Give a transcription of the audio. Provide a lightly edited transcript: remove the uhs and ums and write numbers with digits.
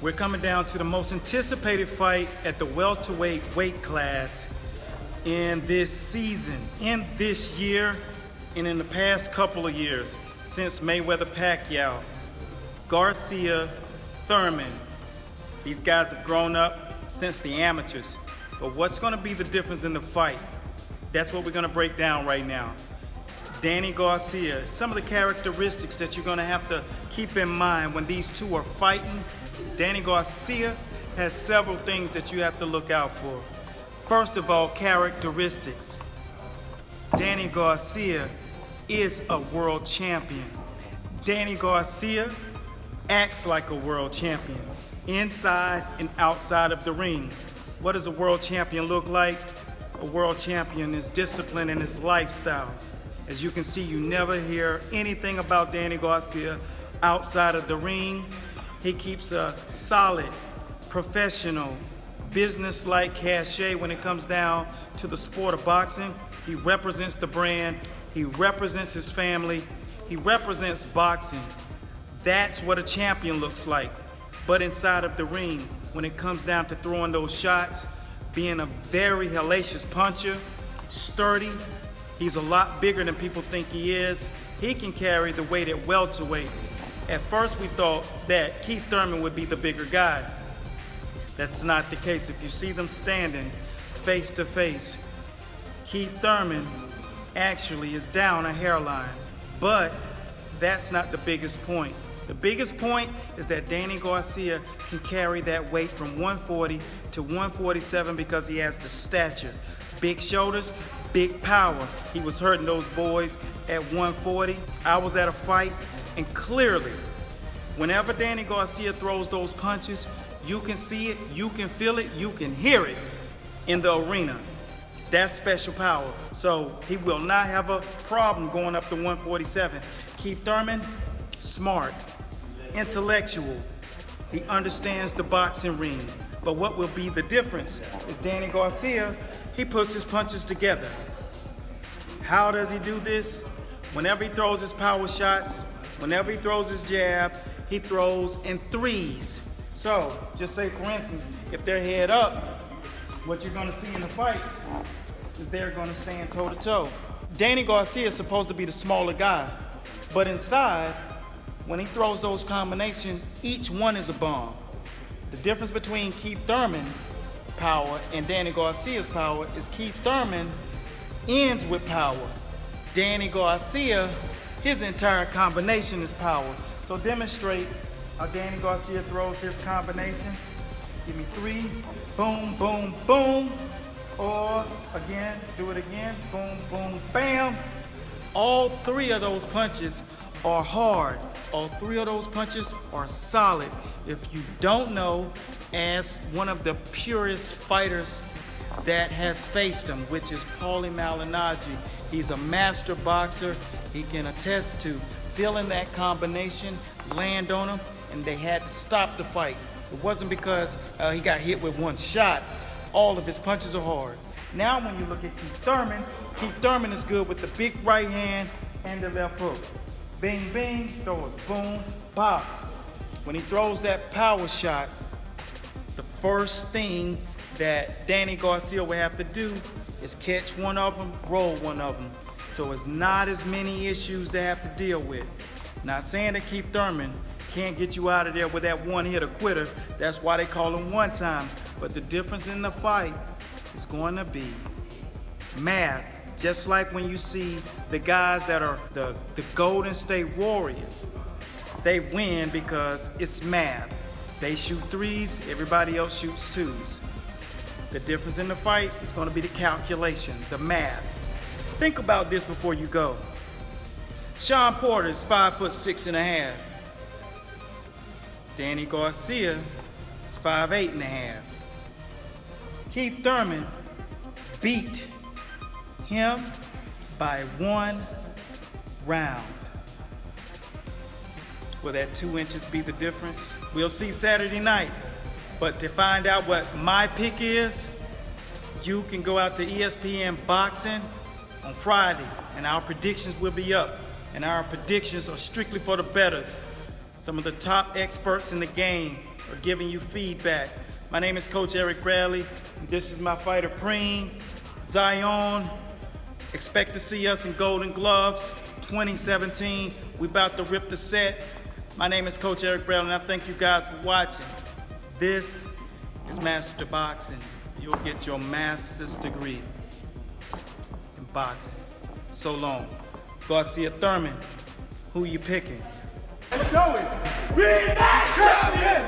We're coming down to the most anticipated fight at the welterweight weight class in this season, in this year, and in the past couple of years since Mayweather-Pacquiao. Garcia, Thurman. These guys have grown up since the amateurs. But what's going to be the difference in the fight? That's what we're going to break down right now. Danny Garcia, some of the characteristics that you're going to have to keep in mind when these two are fighting. Danny Garcia has several things that you have to look out for. First of all, characteristics. Danny Garcia is a world champion. Danny Garcia acts like a world champion, inside and outside of the ring. What does a world champion look like? A world champion is disciplined in his lifestyle. As you can see, you never hear anything about Danny Garcia outside of the ring. He keeps a solid, professional, business-like cachet when it comes down to the sport of boxing. He represents the brand. He represents his family. He represents boxing. That's what a champion looks like. But inside of the ring, when it comes down to throwing those shots, being a very hellacious puncher, sturdy, he's a lot bigger than people think he is. He can carry the weight at welterweight. At first we thought that Keith Thurman would be the bigger guy. That's not the case. If you see them standing face to face, Keith Thurman actually is down a hairline. But that's not the biggest point. The biggest point is that Danny Garcia can carry that weight from 140 to 147 because he has the stature. Big shoulders, big power. He was hurting those boys at 140. I was at a fight, and clearly, whenever Danny Garcia throws those punches, you can see it, you can feel it, you can hear it in the arena. That's special power. So he will not have a problem going up to 147. Keith Thurman, smart, intellectual. He understands the boxing ring. But what will be the difference is Danny Garcia, he puts his punches together. How does he do this? Whenever he throws his power shots, whenever he throws his jab, he throws in threes. So, just say for instance, if they're head up, what you're gonna see in the fight is they're gonna stand toe to toe. Danny Garcia is supposed to be the smaller guy, but inside, when he throws those combinations, each one is a bomb. The difference between Keith Thurman power and Danny Garcia's power is Keith Thurman ends with power. Danny Garcia, his entire combination is power. So demonstrate how Danny Garcia throws his combinations. Give me three, boom, boom, boom. Or again, do it again, boom, boom, bam. All three of those punches are hard. All three of those punches are solid. If you don't know, ask one of the purest fighters that has faced him, which is Paulie Malignaggi. He's a master boxer. He can attest to feeling that combination, land on him, and they had to stop the fight. It wasn't because he got hit with one shot. All of his punches are hard. Now when you look at Keith Thurman is good with the big right hand and the left hook. Bing, bing, throw it, boom, pop. When he throws that power shot, the first thing that Danny Garcia will have to do is catch one of them, roll one of them. So it's not as many issues to have to deal with. Not saying that Keith Thurman can't get you out of there with that one-hitter quitter. That's why they call him one time. But the difference in the fight is going to be math. Just like when you see the guys that are the Golden State Warriors, they win because it's math. They shoot threes, everybody else shoots twos. The difference in the fight is going to be the calculation, the math. Think about this before you go. Shawn Porter is 5'6.5". Danny Garcia is 5'8.5". Keith Thurman beat him by 1 round. Will that 2 inches be the difference? We'll see Saturday night. But to find out what my pick is, you can go out to ESPN Boxing on Friday, and our predictions will be up. And our predictions are strictly for the bettors. Some of the top experts in the game for giving you feedback. My name is Coach Eric Bradley. This is my fighter, Preem, Zion. Expect to see us in Golden Gloves 2017. We about to rip the set. My name is Coach Eric Bradley, and I thank you guys for watching. This is Master Boxing. You'll get your master's degree in boxing. So long. Garcia, Thurman, who you picking? Let's go. Rematch champion!